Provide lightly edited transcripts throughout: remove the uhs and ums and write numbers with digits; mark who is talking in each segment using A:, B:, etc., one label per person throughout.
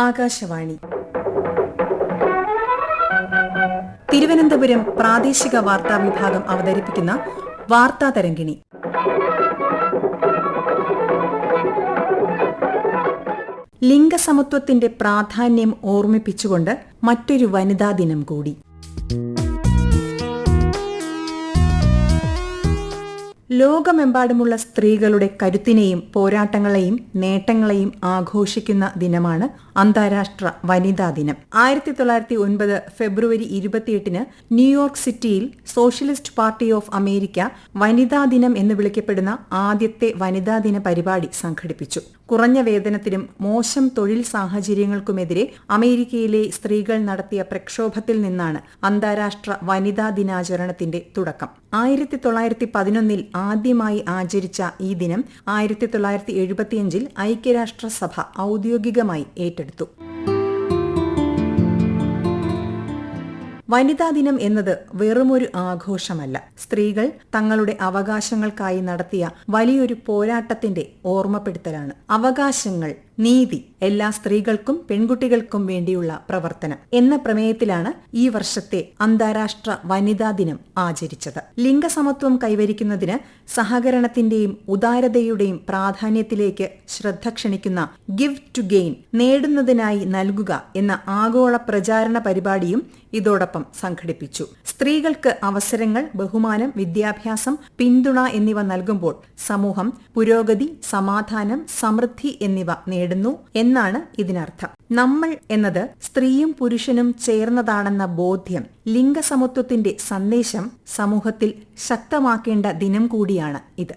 A: ആകാശവാണി തിരുവനന്തപുരം പ്രാദേശിക വാർത്താ വിഭാഗം അവതരിപ്പിക്കുന്ന വാർത്താ തരംഗിണി. ലിംഗസമത്വത്തിന്റെ പ്രാധാന്യം ഓർമ്മിപ്പിച്ചുകൊണ്ട് മറ്റൊരു വനിതാ ദിനം കൂടി. ലോകമെമ്പാടുമുള്ള സ്ത്രീകളുടെ കരുത്തിനെയും പോരാട്ടങ്ങളെയും നേട്ടങ്ങളെയും ആഘോഷിക്കുന്ന ദിനമാണ് അന്താരാഷ്ട്ര വനിതാ ദിനം. 1909 ഫെബ്രുവരി 28 ന്യൂയോർക്ക് സിറ്റിയിൽ സോഷ്യലിസ്റ്റ് പാർട്ടി ഓഫ് അമേരിക്ക വനിതാ ദിനം എന്ന് വിളിക്കപ്പെടുന്ന ആദ്യത്തെ വനിതാ ദിന പരിപാടി സംഘടിപ്പിച്ചു. കുറഞ്ഞ വേതനത്തിനും മോശം തൊഴിൽ സാഹചര്യങ്ങൾക്കുമെതിരെ അമേരിക്കയിലെ സ്ത്രീകൾ നടത്തിയ പ്രക്ഷോഭത്തിൽ നിന്നാണ് അന്താരാഷ്ട്ര വനിതാ ദിനാചരണത്തിന്റെ തുടക്കം. 1911 ആദ്യമായി ആചരിച്ച ഈ ദിനം 1975 ഐക്യരാഷ്ട്രസഭ ഔദ്യോഗികമായി ഏറ്റെടുത്തു. വനിതാ ദിനം എന്നത് വെറുമൊരു ആഘോഷമല്ല, സ്ത്രീകൾ തങ്ങളുടെ അവകാശങ്ങൾക്കായി നടത്തിയ വലിയൊരു പോരാട്ടത്തിന്റെ ഓർമ്മപ്പെടുത്തലാണ്. അവകാശങ്ങൾ, നീതി, എല്ലാ സ്ത്രീകൾക്കും പെൺകുട്ടികൾക്കും വേണ്ടിയുള്ള പ്രവർത്തനം എന്ന പ്രമേയത്തിലാണ് ഈ വർഷത്തെ അന്താരാഷ്ട്ര വനിതാ ദിനം ആചരിച്ചത്. ലിംഗസമത്വം കൈവരിക്കുന്നതിന് സഹകരണത്തിന്റെയും ഉദാരതയുടെയും പ്രാധാന്യത്തിലേക്ക് ശ്രദ്ധ ക്ഷണിക്കുന്ന ഗിവ് ടു ഗെയിൻ, നേടുന്നതിനായി നൽകുക എന്ന ആഗോള പ്രചാരണ പരിപാടിയും ഇതോടൊപ്പം സംഘടിപ്പിച്ചു. സ്ത്രീകൾക്ക് അവസരങ്ങൾ, ബഹുമാനം, വിദ്യാഭ്യാസം, പിന്തുണ എന്നിവ നൽകുമ്പോൾ സമൂഹം പുരോഗതി, സമാധാനം, സമൃദ്ധി എന്നിവ നേടുന്നു എന്നാണ് ഇതിനർത്ഥം. നമ്മൾ എന്നത് സ്ത്രീയും പുരുഷനും ചേർന്നതാണെന്ന ബോധ്യം, ലിംഗസമത്വത്തിന്റെ സന്ദേശം സമൂഹത്തിൽ ശക്തമാക്കേണ്ട ദിനം കൂടിയാണ് ഇത്.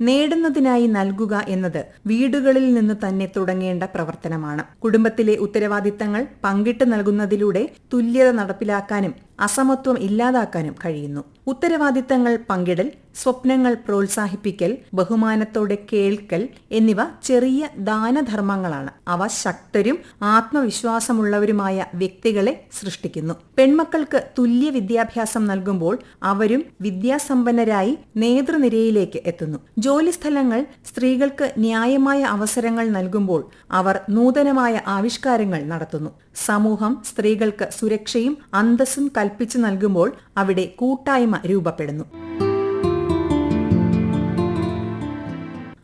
A: നേടുന്നതിനായി നൽകുക എന്നത് വീടുകളിൽ നിന്ന് തന്നെ തുടങ്ങേണ്ട പ്രവർത്തനമാണ്. കുടുംബത്തിലെ ഉത്തരവാദിത്തങ്ങൾ പങ്കിട്ട് നൽകുന്നതിലൂടെ തുല്യത നടപ്പിലാക്കാനും അസമത്വം ഇല്ലാതാക്കാനും കഴിയുന്നു. ഉത്തരവാദിത്തങ്ങൾ പങ്കിടൽ, സ്വപ്നങ്ങൾ പ്രോത്സാഹിപ്പിക്കൽ, ബഹുമാനത്തോടെ കേൾക്കൽ എന്നിവ ചെറിയ ദാനധർമ്മങ്ങളാണ്. അവ ശക്തരും ആത്മവിശ്വാസമുള്ളവരുമായ വ്യക്തികളെ സൃഷ്ടിക്കുന്നു. പെൺമക്കൾക്ക് തുല്യ വിദ്യാഭ്യാസം നൽകുമ്പോൾ അവരും വിദ്യാസമ്പന്നരായി നേതൃനിരയിലേക്ക് എത്തുന്നു. ജോലിസ്ഥലങ്ങൾ സ്ത്രീകൾക്ക് ന്യായമായ അവസരങ്ങൾ നൽകുമ്പോൾ അവർ നൂതനമായ ആവിഷ്കാരങ്ങൾ നടത്തുന്നു. സമൂഹം സ്ത്രീകൾക്ക് സുരക്ഷയും അന്തസ്സും കൽപ്പിച്ചു നൽകുമ്പോൾ അവിടെ കൂട്ടായ്മ രൂപപ്പെടുന്നു.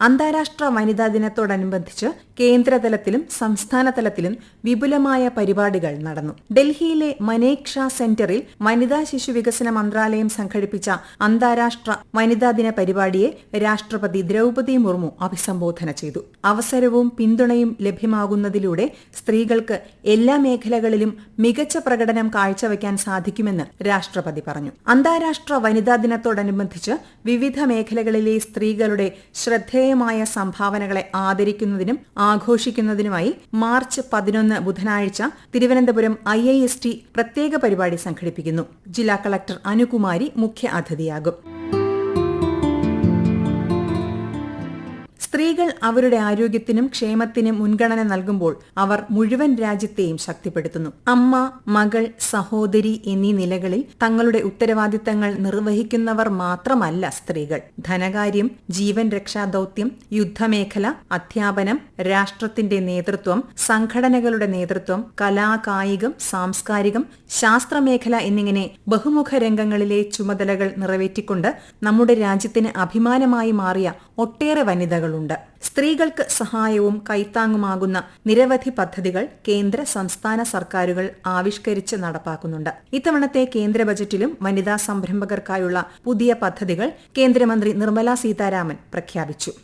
A: അന്താരാഷ്ട്ര വനിതാ ദിനത്തോടനുബന്ധിച്ച് കേന്ദ്രതലത്തിലും സംസ്ഥാന തലത്തിലും വിപുലമായ പരിപാടികൾ നടന്നു. ഡൽഹിയിലെ മനേക്ഷാ സെന്ററിൽ വനിതാ ശിശു വികസന മന്ത്രാലയം സംഘടിപ്പിച്ച അന്താരാഷ്ട്ര വനിതാ ദിന പരിപാടിയെ രാഷ്ട്രപതി ദ്രൗപദി മുർമു അഭിസംബോധന ചെയ്തു. അവസരവും പിന്തുണയും ലഭ്യമാകുന്നതിലൂടെ സ്ത്രീകൾക്ക് എല്ലാ മേഖലകളിലും മികച്ച പ്രകടനം കാഴ്ചവെക്കാൻ സാധിക്കുമെന്ന് രാഷ്ട്രപതി പറഞ്ഞു. അന്താരാഷ്ട്ര വനിതാ ദിനത്തോടനുബന്ധിച്ച് വിവിധ മേഖലകളിലെ സ്ത്രീകളുടെ ശ്രദ്ധേയമായ സംഭാവനകളെ ആദരിക്കുന്നതിനും ആഘോഷിക്കുന്നതിനുമായി മാർച്ച് 11 ബുധനാഴ്ച തിരുവനന്തപുരം IIST പ്രത്യേക പരിപാടി സംഘടിപ്പിക്കുന്നു. ജില്ലാ കളക്ടർ അനുകുമാരി മുഖ്യ അതിഥിയാകും. സ്ത്രീകൾ അവരുടെ ആരോഗ്യത്തിനും ക്ഷേമത്തിനും മുൻഗണന നൽകുമ്പോൾ അവർ മുഴുവൻ രാജ്യത്തെയും ശക്തിപ്പെടുത്തുന്നു. അമ്മ, മകൾ, സഹോദരി എന്നീ നിലകളിൽ തങ്ങളുടെ ഉത്തരവാദിത്തങ്ങൾ നിർവഹിക്കുന്നവർ മാത്രമല്ല സ്ത്രീകൾ. ധനകാര്യം, ജീവൻ രക്ഷാ ദൌത്യം, യുദ്ധമേഖല, അധ്യാപനം, രാഷ്ട്രത്തിന്റെ നേതൃത്വം, സംഘടനകളുടെ നേതൃത്വം, കലാ, കായികം, സാംസ്കാരികം, ശാസ്ത്രമേഖല എന്നിങ്ങനെ ബഹുമുഖ രംഗങ്ങളിലെ ചുമതലകൾ നിറവേറ്റിക്കൊണ്ട് നമ്മുടെ രാജ്യത്തിന് അഭിമാനമായി മാറിയ ഒട്ടേറെ വനിതകളുണ്ട്. സ്ത്രീകൾക്ക് സഹായവും കൈത്താങ്ങുമാകുന്ന നിരവധി പദ്ധതികൾ കേന്ദ്ര സംസ്ഥാന സർക്കാരുകൾ ആവിഷ്കരിച്ച് നടപ്പാക്കുന്നുണ്ട്. ഇത്തവണത്തെ കേന്ദ്ര ബജറ്റിലും വനിതാ സംരംഭകർക്കായുള്ള പുതിയ പദ്ധതികൾ കേന്ദ്രമന്ത്രി നിർമ്മലാ സീതാരാമൻ പ്രഖ്യാപിച്ചു.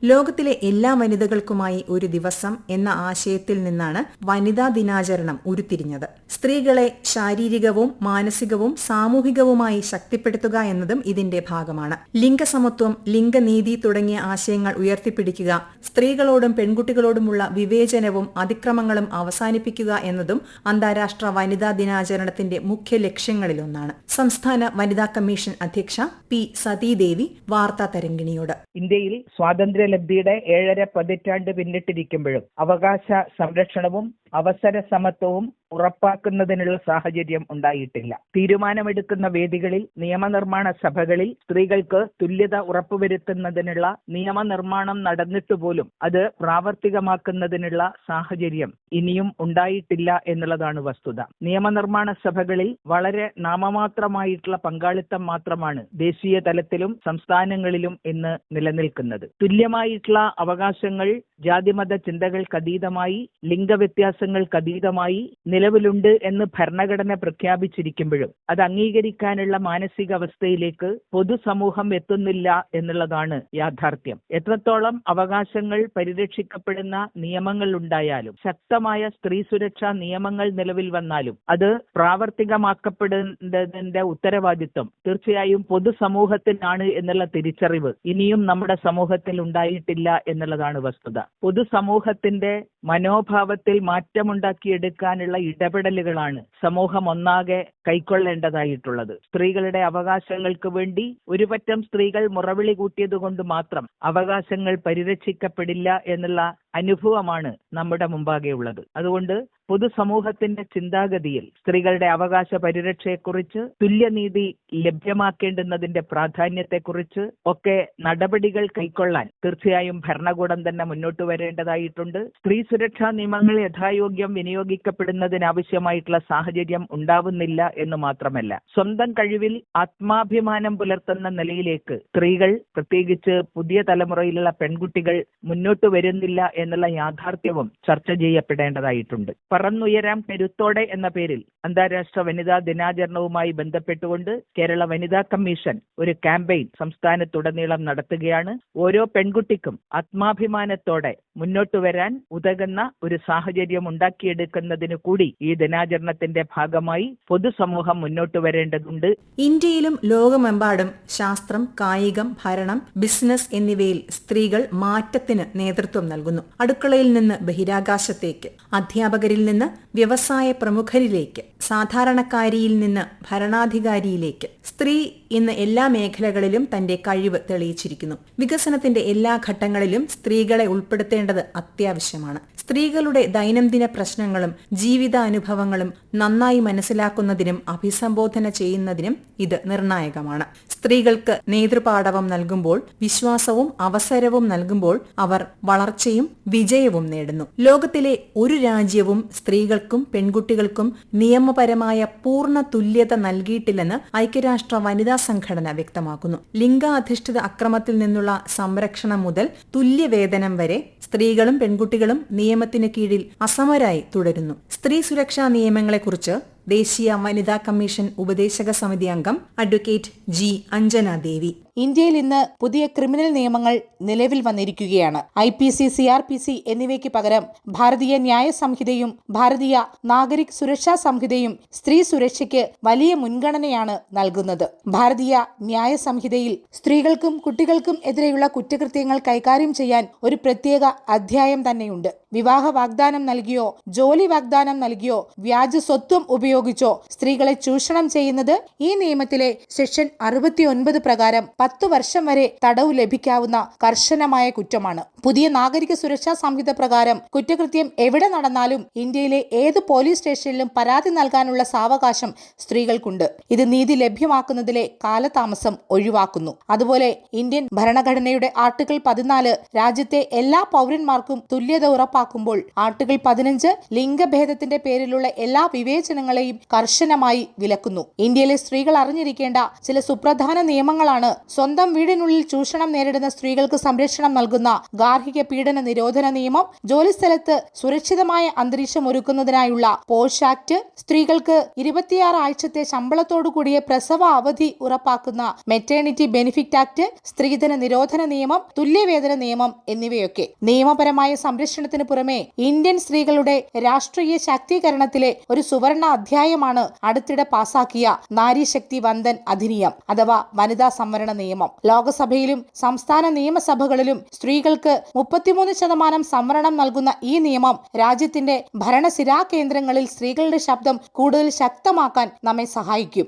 A: ലോകത്തിലെ എല്ലാ വനിതകൾക്കുമായി ഒരു ദിവസം എന്ന ആശയത്തിൽ നിന്നാണ് വനിതാ ദിനാചരണം ഉരുത്തിരിഞ്ഞത്. സ്ത്രീകളെ ശാരീരികവും മാനസികവും സാമൂഹികവുമായി ശക്തിപ്പെടുത്തുക എന്നതും ഇതിന്റെ ഭാഗമാണ്. ലിംഗസമത്വം, ലിംഗനീതി തുടങ്ങിയ ആശയങ്ങൾ ഉയർത്തിപ്പിടിക്കുക, സ്ത്രീകളോടും പെൺകുട്ടികളോടുമുള്ള വിവേചനവും അതിക്രമങ്ങളും അവസാനിപ്പിക്കുക എന്നതും അന്താരാഷ്ട്ര വനിതാ ദിനാചരണത്തിന്റെ മുഖ്യ ലക്ഷ്യങ്ങളിലൊന്നാണ്. സംസ്ഥാന വനിതാ കമ്മീഷൻ അധ്യക്ഷ പി സതീദേവി വാർത്താ തരംഗിണിയോട്.
B: ഇന്ത്യയിൽ സ്വാതന്ത്ര്യ ലബ്ധിയുടെ 7.5 പതിറ്റാണ്ട് പിന്നിട്ടിരിക്കുമ്പോഴും അവകാശ സംരക്ഷണവും അവസര സമത്വവും ഉറപ്പാക്കുന്നതിനുള്ള സാഹചര്യം ഉണ്ടായിട്ടില്ല. തീരുമാനമെടുക്കുന്ന വേദികളിൽ, നിയമനിർമ്മാണ സഭകളിൽ സ്ത്രീകൾക്ക് തുല്യത ഉറപ്പുവരുത്തുന്നതിനുള്ള നിയമനിർമ്മാണം നടന്നിട്ട് പോലും അത് പ്രാവർത്തികമാക്കുന്നതിനുള്ള സാഹചര്യം ഇനിയും ഉണ്ടായിട്ടില്ല എന്നുള്ളതാണ് വസ്തുത. നിയമനിർമ്മാണ സഭകളിൽ വളരെ നാമമാത്രമായിട്ടുള്ള പങ്കാളിത്തം മാത്രമാണ് ദേശീയ തലത്തിലും സംസ്ഥാനങ്ങളിലും ഇന്ന് നിലനിൽക്കുന്നത്. തുല്യമായിട്ടുള്ള അവകാശങ്ങൾ ജാതിമത ചിന്തകൾക്കതീതമായി, ലിംഗവ്യത്യാസങ്ങൾക്കതീതമായി നിലവിലുണ്ട് എന്ന് ഭരണഘടന പ്രഖ്യാപിച്ചിരിക്കുമ്പോഴും അത് അംഗീകരിക്കാനുള്ള മാനസികാവസ്ഥയിലേക്ക് പൊതുസമൂഹം എത്തുന്നില്ല എന്നുള്ളതാണ് യാഥാർത്ഥ്യം. എത്രത്തോളം അവകാശങ്ങൾ പരിരക്ഷിക്കപ്പെടുന്ന നിയമങ്ങൾ ഉണ്ടായാലും, ശക്തമായ സ്ത്രീ സുരക്ഷാ നിയമങ്ങൾ നിലവിൽ വന്നാലും അത് പ്രാവർത്തികമാക്കപ്പെടേണ്ടതിന്റെ ഉത്തരവാദിത്വം തീർച്ചയായും പൊതുസമൂഹത്തിനാണ് എന്നുള്ള തിരിച്ചറിവ് ഇനിയും നമ്മുടെ സമൂഹത്തിൽ ഉണ്ടായിട്ടില്ല എന്നുള്ളതാണ് വസ്തുത. പൊതുസമൂഹത്തിന്റെ മനോഭാവത്തിൽ മാറ്റമുണ്ടാക്കിയെടുക്കാനുള്ള ഇടപെടലുകളാണ് സമൂഹം ഒന്നാകെ കൈക്കൊള്ളേണ്ടതായിട്ടുള്ളത്. സ്ത്രീകളുടെ അവകാശങ്ങൾക്ക് വേണ്ടി ഒരുപറ്റം സ്ത്രീകൾ മുറവിളി കൂട്ടിയത് കൊണ്ട് മാത്രം അവകാശങ്ങൾ പരിരക്ഷിക്കപ്പെടില്ല എന്നുള്ള അനുഭവമാണ് നമ്മുടെ മുമ്പാകെ ഉള്ളത്. അതുകൊണ്ട് പൊതുസമൂഹത്തിന്റെ ചിന്താഗതിയിൽ സ്ത്രീകളുടെ അവകാശ പരിരക്ഷയെക്കുറിച്ച്, തുല്യനീതി ലഭ്യമാക്കേണ്ടുന്നതിന്റെ പ്രാധാന്യത്തെക്കുറിച്ച് ഒക്കെ നടപടികൾ കൈക്കൊള്ളാൻ തീർച്ചയായും ഭരണകൂടം തന്നെ മുന്നോട്ട് വരേണ്ടതായിട്ടുണ്ട്. സ്ത്രീ സുരക്ഷാ നിയമങ്ങൾ യഥായോഗ്യം വിനിയോഗിക്കപ്പെടുന്നതിനാവശ്യമായിട്ടുള്ള സാഹചര്യം ഉണ്ടാവുന്നില്ല എന്ന് മാത്രമല്ല, സ്വന്തം കഴിവിൽ ആത്മാഭിമാനം പുലർത്തുന്ന നിലയിലേക്ക് സ്ത്രീകൾ, പ്രത്യേകിച്ച് പുതിയ തലമുറയിലുള്ള പെൺകുട്ടികൾ മുന്നോട്ട് വരുന്നില്ല എന്നുള്ള യാഥാർത്ഥ്യവും ചർച്ച ചെയ്യപ്പെടേണ്ടതായിട്ടുണ്ട്. പറന്നുയരാം കരുത്തോടെ എന്ന പേരിൽ അന്താരാഷ്ട്ര വനിതാ ദിനാചരണവുമായി ബന്ധപ്പെട്ടുകൊണ്ട് കേരള വനിതാ കമ്മീഷൻ ഒരു ക്യാമ്പയിൻ സംസ്ഥാനത്തുടനീളം നടത്തുകയാണ്. ഓരോ പെൺകുട്ടിക്കും ആത്മാഭിമാനത്തോടെ മുന്നോട്ട് വരാൻ ഉതകുന്ന ഒരു സാഹചര്യം ഉണ്ടാക്കിയെടുക്കുന്നതിന് കൂടി ഈ ദിനാചരണത്തിന്റെ ഭാഗമായി പൊതുസമൂഹം മുന്നോട്ട് വരേണ്ടതുണ്ട്.
A: ഇന്ത്യയിലും ലോകമെമ്പാടും ശാസ്ത്രം, കായികം, ഭരണം, ബിസിനസ് എന്നിവയിൽ സ്ത്രീകൾ മാറ്റത്തിന് നേതൃത്വം നൽകുന്നു. അടുക്കളയിൽ നിന്ന് ബഹിരാകാശത്തേക്ക്, അധ്യാപകരിൽ നിന്ന് വ്യവസായ പ്രമുഖരിലേക്ക്, സാധാരണക്കാരിയിൽ നിന്ന് ഭരണാധികാരിയിലേക്ക് സ്ത്രീ ഇന്ന് എല്ലാ മേഖലകളിലും തന്റെ കഴിവ് തെളിയിച്ചിരിക്കുന്നു. വികസനത്തിന്റെ എല്ലാ ഘട്ടങ്ങളിലും സ്ത്രീകളെ ഉൾപ്പെടുത്തേണ്ടത് അത്യാവശ്യമാണ്. സ്ത്രീകളുടെ ദൈനംദിന പ്രശ്നങ്ങളും ജീവിതാനുഭവങ്ങളും നന്നായി മനസ്സിലാക്കുന്നതിനും അഭിസംബോധന ചെയ്യുന്നതിനും ഇത് നിർണായകമാണ്. സ്ത്രീകൾക്ക് നേതൃപാടവം നൽകുമ്പോൾ, വിശ്വാസവും അവസരവും നൽകുമ്പോൾ അവർ വളർച്ചയും വിജയവും നേടുന്നു. ലോകത്തിലെ ഒരു രാജ്യവും സ്ത്രീകൾക്കും പെൺകുട്ടികൾക്കും നിയമപരമായ പൂർണ്ണ തുല്യത നൽകിയിട്ടില്ലെന്ന് ഐക്യരാഷ്ട്ര വനിതാ സംഘടന വ്യക്തമാക്കുന്നു. ലിംഗാധിഷ്ഠിത അക്രമത്തിൽ നിന്നുള്ള സംരക്ഷണം മുതൽ തുല്യവേതനം വരെ സ്ത്രീകളും പെൺകുട്ടികളും നിയമത്തിന് കീഴിൽ അസമരായി തുടരുന്നു. സ്ത്രീ സുരക്ഷാ നിയമങ്ങളെക്കുറിച്ച് ദേശീയ വനിതാ കമ്മീഷൻ ഉപദേശക സമിതി അംഗം അഡ്വക്കേറ്റ് ജി അഞ്ജന ദേവി.
C: ഇന്ത്യയിൽ ഇന്ന് പുതിയ ക്രിമിനൽ നിയമങ്ങൾ നിലവിൽ വന്നിരിക്കുകയാണ്. IPC, CRPC എന്നിവയ്ക്ക് പകരം ഭാരതീയ ന്യായ സംഹിതയും ഭാരതീയ നാഗരിക് സുരക്ഷാ സംഹിതയും സ്ത്രീ സുരക്ഷയ്ക്ക് വലിയ മുൻഗണനയാണ് നൽകുന്നത്. ഭാരതീയ ന്യായ സംഹിതയിൽ സ്ത്രീകൾക്കും കുട്ടികൾക്കും എതിരെയുള്ള കുറ്റകൃത്യങ്ങൾ കൈകാര്യം ചെയ്യാൻ ഒരു പ്രത്യേക അധ്യായം തന്നെയുണ്ട്. വിവാഹ വാഗ്ദാനം നൽകിയോ, ജോലി വാഗ്ദാനം നൽകിയോ, വ്യാജ സ്വത്വം ഉപയോഗിച്ചോ സ്ത്രീകളെ ചൂഷണം ചെയ്യുന്നത് ഈ നിയമത്തിലെ സെക്ഷൻ 69 പ്രകാരം 10 വർഷം വരെ തടവ് ലഭിക്കാവുന്ന കർശനമായ കുറ്റമാണ്. പുതിയ നാഗരിക സുരക്ഷാ സംഹിത പ്രകാരം കുറ്റകൃത്യം എവിടെ നടന്നാലും ഇന്ത്യയിലെ ഏത് പോലീസ് സ്റ്റേഷനിലും പരാതി നൽകാനുള്ള സാവകാശം സ്ത്രീകൾക്കുണ്ട്. ഇത് നീതി ലഭ്യമാക്കുന്നതിലെ കാലതാമസം ഒഴിവാക്കുന്നു. അതുപോലെ ഇന്ത്യൻ ഭരണഘടനയുടെ ആർട്ടിക്കിൾ 14 രാജ്യത്തെ എല്ലാ പൗരന്മാർക്കും തുല്യത ഉറപ്പാക്കുമ്പോൾ ആർട്ടിക്കിൾ 15 ലിംഗഭേദത്തിന്റെ പേരിലുള്ള എല്ലാ വിവേചനങ്ങളെയും കർശനമായി വിലക്കുന്നു. ഇന്ത്യയിലെ സ്ത്രീകൾ അറിഞ്ഞിരിക്കേണ്ട ചില സുപ്രധാന നിയമങ്ങളാണ് സ്വന്തം വീടിനുള്ളിൽ ചൂഷണം നേരിടുന്ന സ്ത്രീകൾക്ക് സംരക്ഷണം നൽകുന്ന ഗാർഹിക പീഡന നിരോധന നിയമം, ജോലിസ്ഥലത്ത് സുരക്ഷിതമായ അന്തരീക്ഷം ഒരുക്കുന്നതിനായുള്ള പോഷ് ആക്ട്, സ്ത്രീകൾക്ക് 26 ആഴ്ചത്തെ ശമ്പളത്തോടുകൂടിയ പ്രസവ അവധി ഉറപ്പാക്കുന്ന മെറ്റേണിറ്റി ബെനിഫിറ്റ് ആക്ട്, സ്ത്രീധന നിരോധന നിയമം, തുല്യവേതന നിയമം എന്നിവയൊക്കെ. നിയമപരമായ സംരക്ഷണത്തിന് പുറമെ ഇന്ത്യൻ സ്ത്രീകളുടെ രാഷ്ട്രീയ ശാക്തീകരണത്തിലെ ഒരു സുവർണ അധ്യായമാണ് അടുത്തിടെ പാസാക്കിയ നാരീശക്തി വന്ദൻ അധിനിയം അഥവാ വനിതാ സംവരണ നിയമം. ലോകസഭയിലും സംസ്ഥാന നിയമസഭകളിലും സ്ത്രീകൾക്ക് 33% സംവരണം നൽകുന്ന ഈ നിയമം രാജ്യത്തിന്റെ ഭരണസിരാ കേന്ദ്രങ്ങളിൽ സ്ത്രീകളുടെ ശബ്ദം കൂടുതൽ ശക്തമാക്കാൻ നമ്മെ സഹായിക്കും.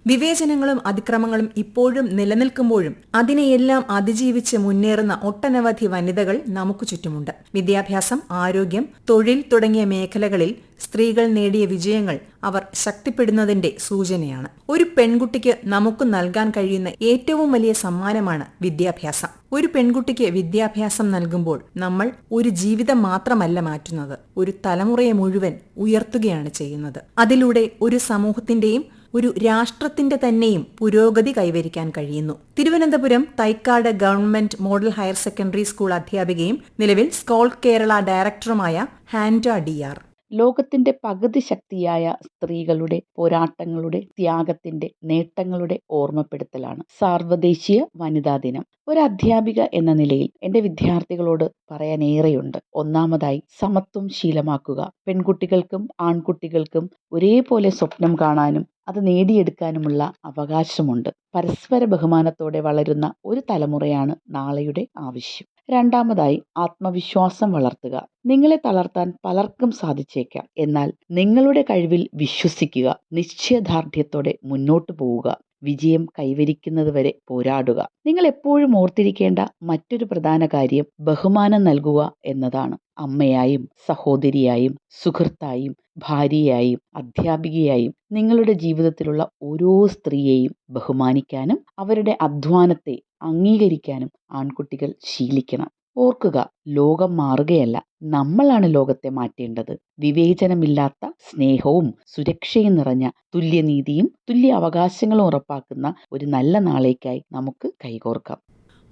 A: വിവേചനങ്ങളും അതിക്രമങ്ങളും ഇപ്പോഴും നിലനിൽക്കുമ്പോഴും അതിനെയെല്ലാം അതിജീവിച്ച് മുന്നേറുന്ന ഒട്ടനവധി വനിതകൾ നമുക്ക് ചുറ്റുമുണ്ട്. വിദ്യാഭ്യാസം, ആരോഗ്യം, തൊഴിൽ തുടങ്ങിയ മേഖലകളിൽ സ്ത്രീകൾ നേടിയ വിജയങ്ങൾ അവർ ശക്തിപ്പെടുന്നതിന്റെ സൂചനയാണ്. ഒരു പെൺകുട്ടിക്ക് നമുക്ക് നൽകാൻ കഴിയുന്ന ഏറ്റവും വലിയ സമ്മാനമാണ് വിദ്യാഭ്യാസം. ഒരു പെൺകുട്ടിക്ക് വിദ്യാഭ്യാസം നൽകുമ്പോൾ നമ്മൾ ഒരു ജീവിതം മാത്രമല്ല മാറ്റുന്നത്, ഒരു തലമുറയെ മുഴുവൻ ഉയർത്തുകയാണ് ചെയ്യുന്നത്. അതിലൂടെ ഒരു സമൂഹത്തിന്റെയും ഒരു രാഷ്ട്രത്തിന്റെ തന്നെയും പുരോഗതി കൈവരിക്കാൻ കഴിയുന്നു. Thiruvananthapuram Thycaud government model higher secondary school അധ്യാപികയും നിലവിൽ സ്കോൾ കേരള ഡയറക്ടറുമായ ഹാൻഡ DR.
D: ലോകത്തിന്റെ പകുതി ശക്തിയായ സ്ത്രീകളുടെ പോരാട്ടങ്ങളുടെ, ത്യാഗത്തിന്റെ, നേട്ടങ്ങളുടെ ഓർമ്മപ്പെടുത്തലാണ് സാർവദേശീയ വനിതാ ദിനം. ഒരു അധ്യാപിക എന്ന നിലയിൽ എന്റെ വിദ്യാർത്ഥികളോട് പറയാനേറെയുണ്ട്. ഒന്നാമതായി സമത്വം ശീലമാക്കുക. പെൺകുട്ടികൾക്കും ആൺകുട്ടികൾക്കും ഒരേപോലെ സ്വപ്നം കാണാനും അത് നേടിയെടുക്കാനുമുള്ള അവകാശമുണ്ട്. പരസ്പര ബഹുമാനത്തോടെ വളരുന്ന ഒരു തലമുറയാണ് നാളെയുടെ ആവശ്യം. രണ്ടാമതായി ആത്മവിശ്വാസം വളർത്തുക. നിങ്ങളെ തളർത്താൻ പലർക്കും സാധിച്ചേക്കാം, എന്നാൽ നിങ്ങളുടെ കഴിവിൽ വിശ്വസിക്കുക. നിശ്ചയദാർഢ്യത്തോടെ മുന്നോട്ടു പോവുക. വിജയം കൈവരിക്കുന്നതുവരെ പോരാടുക. നിങ്ങൾ എപ്പോഴും ഓർത്തിരിക്കേണ്ട മറ്റൊരു പ്രധാന കാര്യം ബഹുമാനം നൽകുക എന്നതാണ്. അമ്മയായും, സഹോദരിയായും, സുഹൃത്തായും, ഭാര്യയായും, അധ്യാപികയായും നിങ്ങളുടെ ജീവിതത്തിലുള്ള ഓരോ സ്ത്രീയെയും ബഹുമാനിക്കാനും അവരുടെ അധ്വാനത്തെ അംഗീകരിക്കാനും ആൺകുട്ടികൾ ശീലിക്കണം. ഓർക്കുക, ലോകം മാറുകയല്ല, നമ്മളാണ് ലോകത്തെ മാറ്റേണ്ടത്. വിവേചനമില്ലാത്ത സ്നേഹവും സുരക്ഷയും നിറഞ്ഞ തുല്യനീതിയും തുല്യ അവകാശങ്ങളും ഉറപ്പാക്കുന്ന ഒരു നല്ല നാളേക്കായി നമുക്ക് കൈകോർക്കാം.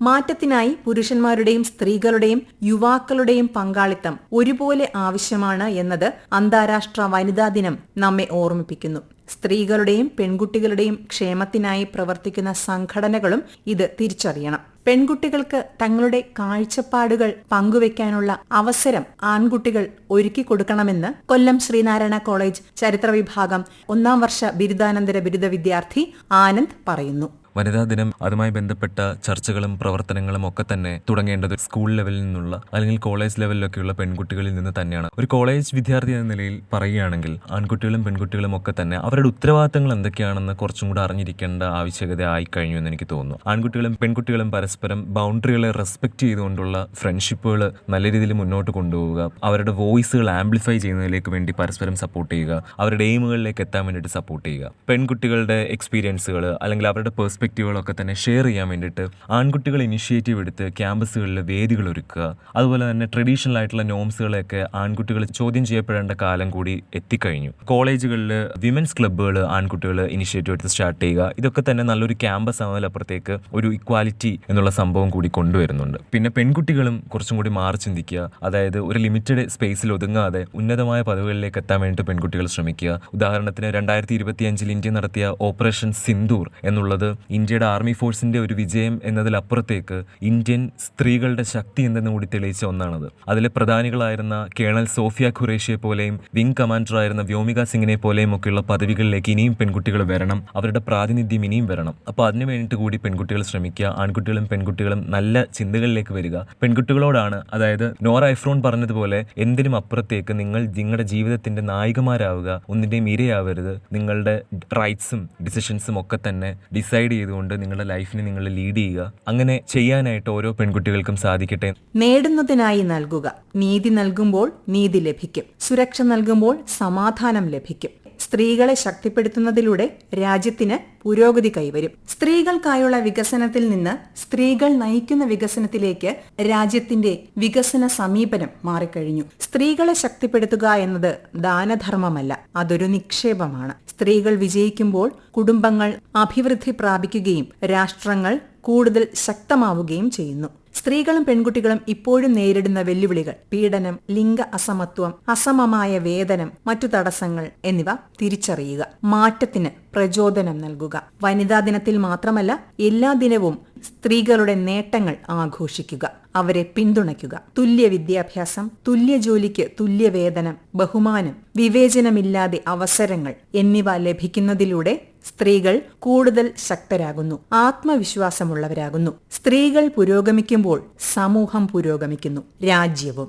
A: മാറ്റത്തിനായി പുരുഷന്മാരുടെയും സ്ത്രീകളുടെയും യുവാക്കളുടെയും പങ്കാളിത്തം ഒരുപോലെ ആവശ്യമാണ് എന്നത് അന്താരാഷ്ട്ര വനിതാ ദിനം നമ്മെ ഓർമ്മിപ്പിക്കുന്നു. സ്ത്രീകളുടെയും പെൺകുട്ടികളുടെയും ക്ഷേമത്തിനായി പ്രവർത്തിക്കുന്ന സംഘടനകളും ഇത് തിരിച്ചറിയണം. പെൺകുട്ടികൾക്ക് തങ്ങളുടെ കാഴ്ചപ്പാടുകൾ പങ്കുവെക്കാനുള്ള അവസരം ആൺകുട്ടികൾ ഒരുക്കി കൊടുക്കണമെന്ന് കൊല്ലം ശ്രീനാരായണ കോളേജ് ചരിത്ര വിഭാഗം 1ാം വർഷ ബിരുദാനന്തര ബിരുദ വിദ്യാർത്ഥി ആനന്ദ് പറയുന്നു.
E: വനിതാ ദിനം അതുമായി ബന്ധപ്പെട്ട ചർച്ചകളും പ്രവർത്തനങ്ങളും ഒക്കെ തന്നെ തുടങ്ങേണ്ടത് സ്കൂൾ ലെവലിൽ നിന്നുള്ള അല്ലെങ്കിൽ കോളേജ് ലെവലിലൊക്കെയുള്ള പെൺകുട്ടികളിൽ നിന്ന് തന്നെയാണ്. ഒരു കോളേജ് വിദ്യാർത്ഥി എന്ന നിലയിൽ പറയുകയാണെങ്കിൽ ആൺകുട്ടികളും പെൺകുട്ടികളും ഒക്കെ തന്നെ അവരുടെ ഉത്തരവാദിത്തങ്ങൾ എന്തൊക്കെയാണെന്ന് കുറച്ചും കൂടെ അറിഞ്ഞിരിക്കേണ്ട ആവശ്യകത ആയിക്കഴിഞ്ഞു എന്ന് എനിക്ക് തോന്നുന്നു. ആൺകുട്ടികളും പെൺകുട്ടികളും പരസ്പരം ബൗണ്ടറികളെ റെസ്പെക്ട് ചെയ്തുകൊണ്ടുള്ള ഫ്രണ്ട്ഷിപ്പുകൾ നല്ല രീതിയിൽ മുന്നോട്ട് കൊണ്ടുപോവുക, അവരുടെ വോയിസുകൾ ആംപ്ലിഫൈ ചെയ്യുന്നതിലേക്ക് വേണ്ടി പരസ്പരം സപ്പോർട്ട് ചെയ്യുക, അവരുടെ എയിമുകളിലേക്ക് എത്താൻ വേണ്ടിയിട്ട് സപ്പോർട്ട് ചെയ്യുക. പെൺകുട്ടികളുടെ എക്സ്പീരിയൻസുകൾ അല്ലെങ്കിൽ അവരുടെ പെർസ്പെക്റ്റീവുകളൊക്കെ തന്നെ ഷെയർ ചെയ്യാൻ വേണ്ടിയിട്ട് ആൺകുട്ടികൾ ഇനിഷ്യേറ്റീവ് എടുത്ത് ക്യാമ്പസുകളിൽ വേദികൾ ഒരുക്കുക. അതുപോലെ തന്നെ ട്രഡീഷണൽ ആയിട്ടുള്ള നോംസുകളെയൊക്കെ ആൺകുട്ടികൾ ചോദ്യം ചെയ്യപ്പെടേണ്ട കാലം കൂടി എത്തിക്കഴിഞ്ഞു. കോളേജുകളിൽ വിമൻസ് ക്ലബ്ബുകൾ ആൺകുട്ടികൾ ഇനിഷ്യേറ്റീവ് എടുത്ത് സ്റ്റാർട്ട് ചെയ്യുക. ഇതൊക്കെ തന്നെ നല്ലൊരു ക്യാമ്പസ് ആവുന്നതിലപ്പുറത്തേക്ക് ഒരു ഇക്വാലിറ്റി എന്നുള്ള സംഭവം കൂടി കൊണ്ടുവരുന്നുണ്ട്. പിന്നെ പെൺകുട്ടികളും കുറച്ചും കൂടി മാറി ചിന്തിക്കുക. അതായത് ഒരു ലിമിറ്റഡ് സ്പേസിൽ ഒതുങ്ങാതെ ഉന്നതമായ പദവികളിലേക്ക് എത്താൻ വേണ്ടിയിട്ട് പെൺകുട്ടികൾ ശ്രമിക്കുക. ഉദാഹരണത്തിന് 2025 ഇന്ത്യ നടത്തിയ ഓപ്പറേഷൻ സിന്ദൂർ എന്നുള്ളത് ഇന്ത്യയുടെ ആർമി ഫോഴ്സിന്റെ ഒരു വിജയം എന്നതിലപ്പുറത്തേക്ക് ഇന്ത്യൻ സ്ത്രീകളുടെ ശക്തി എന്തെന്ന് കൂടി തെളിയിച്ച ഒന്നാണത്. അതിലെ പ്രധാനികളായിരുന്ന കേണൽ സോഫിയ ഖുറേഷിയെ പോലെയും വിംഗ് കമാൻഡറായിരുന്ന വ്യോമിക സിംഗിനെ പോലെയും ഒക്കെയുള്ള പദവികളിലേക്ക് ഇനിയും പെൺകുട്ടികൾ വരണം, അവരുടെ പ്രാതിനിധ്യം ഇനിയും വരണം. അപ്പോൾ അതിനു വേണ്ടിയിട്ട് കൂടി പെൺകുട്ടികൾ ശ്രമിക്കുക. ആൺകുട്ടികളും പെൺകുട്ടികളും നല്ല ചിന്തകളിലേക്ക് വരിക. പെൺകുട്ടികളോടാണ്, അതായത് നോറ എഫ്രോൺ പറഞ്ഞതുപോലെ എന്തിനും അപ്പുറത്തേക്ക് നിങ്ങൾ നിങ്ങളുടെ ജീവിതത്തിന്റെ നായികമാരാവുക, ഒന്നിന്റെയും ഇരയാവരുത്. നിങ്ങളുടെ റൈറ്റ്സും ഡിസിഷൻസും ഒക്കെ തന്നെ ഡിസൈഡ് ചെയ്തുകൊണ്ട് നിങ്ങളുടെ ലൈഫിനെ നിങ്ങൾ ലീഡ് ചെയ്യുക. അങ്ങനെ ചെയ്യാനായിട്ട് ഓരോ പെൺകുട്ടികൾക്കും സാധിക്കട്ടെ.
A: നേടുന്നതിനായി നൽകുക. നീതി നൽകുമ്പോൾ നീതി ലഭിക്കും. സുരക്ഷ നൽകുമ്പോൾ സമാധാനം ലഭിക്കും. സ്ത്രീകളെ ശക്തിപ്പെടുത്തുന്നതിലൂടെ രാജ്യത്തിന് പുരോഗതി കൈവരും. സ്ത്രീകൾക്കായുള്ള വികസനത്തിൽ നിന്ന് സ്ത്രീകൾ നയിക്കുന്ന വികസനത്തിലേക്ക് രാജ്യത്തിന്റെ വികസന സമീപനം മാറിക്കഴിഞ്ഞു. സ്ത്രീകളെ ശക്തിപ്പെടുത്തുക എന്നത് ദാനധർമ്മമല്ല, അതൊരു നിക്ഷേപമാണ്. സ്ത്രീകൾ വിജയിക്കുമ്പോൾ കുടുംബങ്ങൾ അഭിവൃദ്ധി പ്രാപിക്കുകയും രാഷ്ട്രങ്ങൾ കൂടുതൽ ശക്തമാവുകയും ചെയ്യുന്നു. സ്ത്രീകളും പെൺകുട്ടികളും ഇപ്പോഴും നേരിടുന്ന വെല്ലുവിളികൾ, പീഡനം, ലിംഗ അസമത്വം, അസമമായ വേതനം, മറ്റു തടസ്സങ്ങൾ എന്നിവ തിരിച്ചറിയുക. മാറ്റത്തിന് പ്രചോദനം നൽകുക. വനിതാ ദിനത്തിൽ മാത്രമല്ല, എല്ലാ ദിനവും സ്ത്രീകളുടെ നേട്ടങ്ങൾ ആഘോഷിക്കുക. അവരെ പിന്തുണയ്ക്കുക. തുല്യ വിദ്യാഭ്യാസം, തുല്യ ജോലിക്ക് തുല്യ വേതനം, ബഹുമാനം, വിവേചനമില്ലാതെ അവസരങ്ങൾ എന്നിവ ലഭിക്കുന്നതിലൂടെ സ്ത്രീകൾ കൂടുതൽ ശക്തരാകുന്നു, ആത്മവിശ്വാസമുള്ളവരാകുന്നു. സ്ത്രീകൾ പുരോഗമിക്കുമ്പോൾ സമൂഹം പുരോഗമിക്കുന്നു, രാജ്യവും.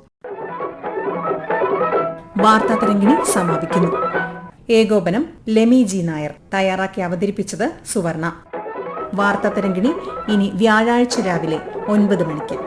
A: വാർത്താ തരംഗിണി സമാപിക്കുന്നു. ഏകോപനം ലെമി ജി നായർ. തയ്യാറാക്കി അവതരിപ്പിച്ചത് സുവർണ. വാർത്താ തരംഗിണി ഇനി വ്യാഴാഴ്ച രാവിലെ 9 മണിക്ക്.